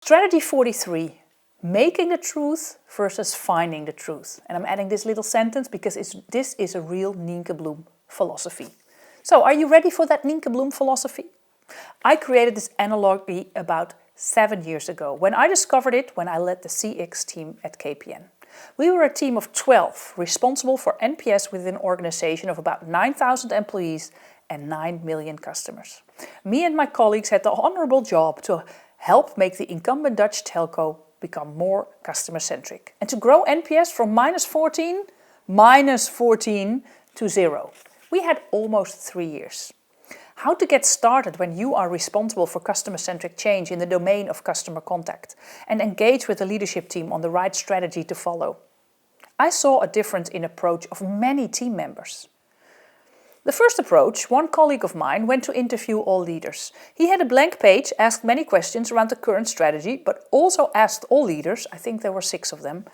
Strategy 43, making the truth versus finding the truth. And I'm adding this little sentence because this is a real Nienke Bloem philosophy. So are you ready for that Nienke Bloem philosophy? I created this analogy about 7 years ago when I discovered it when I led the CX team at KPN. We were a team of 12 responsible for NPS within an organization of about 9,000 employees and 9 million customers. Me and my colleagues had the honorable job to help make the incumbent Dutch telco become more customer-centric and to grow NPS from -14 to 0. We had almost 3 years. How to get started when you are responsible for customer-centric change in the domain of customer contact and engage with the leadership team on the right strategy to follow. I saw a difference in approach of many team members. The first approach, one colleague of mine went to interview all leaders. He had a blank page, asked many questions around the current strategy, but also asked all leaders, I think there were 6 of them,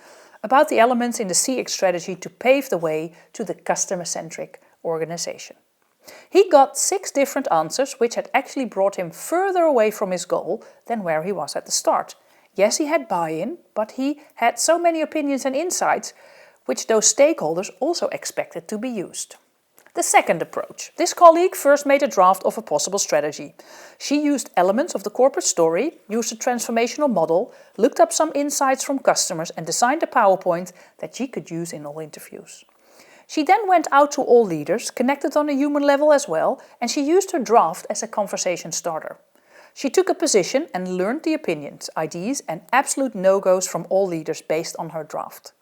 about the elements in the CX strategy to pave the way to the customer-centric organization. He got 6 different answers, which had actually brought him further away from his goal than where he was at the start. Yes, he had buy-in, but he had so many opinions and insights, which those stakeholders also expected to be used. The second approach. This colleague first made a draft of a possible strategy. She used elements of the corporate story, used a transformational model, looked up some insights from customers and designed a PowerPoint that she could use in all interviews. She then went out to all leaders, connected on a human level as well, and she used her draft as a conversation starter. She took a position and learned the opinions, ideas and absolute no-goes from all leaders based on her draft.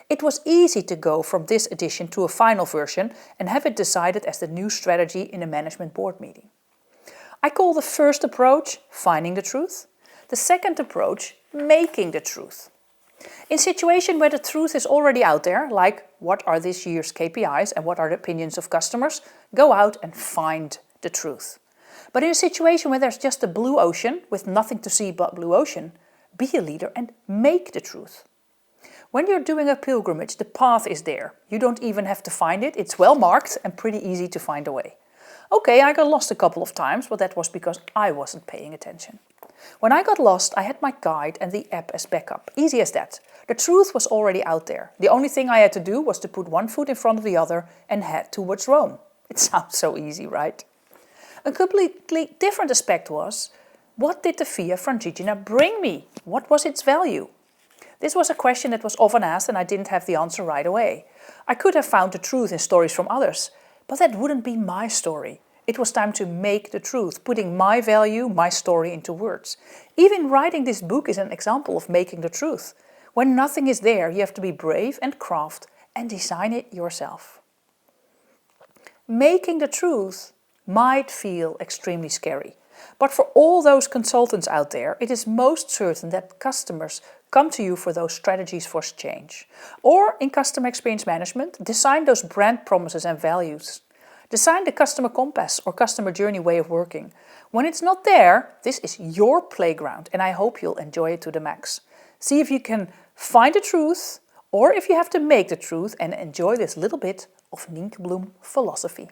It was easy to go from this edition to a final version and have it decided as the new strategy in a management board meeting. I call the first approach finding the truth, the second approach making the truth. In situations where the truth is already out there, like what are this year's KPIs and what are the opinions of customers, go out and find the truth. But in a situation where there's just a blue ocean with nothing to see but blue ocean, be a leader and make the truth. When you're doing a pilgrimage, the path is there. You don't even have to find it. It's well marked and pretty easy to find a way. Okay, I got lost a couple of times, but that was because I wasn't paying attention. When I got lost, I had my guide and the app as backup. Easy as that. The truth was already out there. The only thing I had to do was to put one foot in front of the other and head towards Rome. It sounds so easy, right? A completely different aspect was, what did the Via Francigena bring me? What was its value? This was a question that was often asked and I didn't have the answer right away. I could have found the truth in stories from others, but that wouldn't be my story. It was time to make the truth, putting my value, my story into words. Even writing this book is an example of making the truth. When nothing is there, you have to be brave and craft and design it yourself. Making the truth might feel extremely scary, but for all those consultants out there, it is most certain that customers come to you for those strategies for change. Or in customer experience management, design those brand promises and values. Design the customer compass or customer journey way of working. When it's not there, this is your playground and I hope you'll enjoy it to the max. See if you can find the truth or if you have to make the truth and enjoy this little bit of Nienke Bloem philosophy.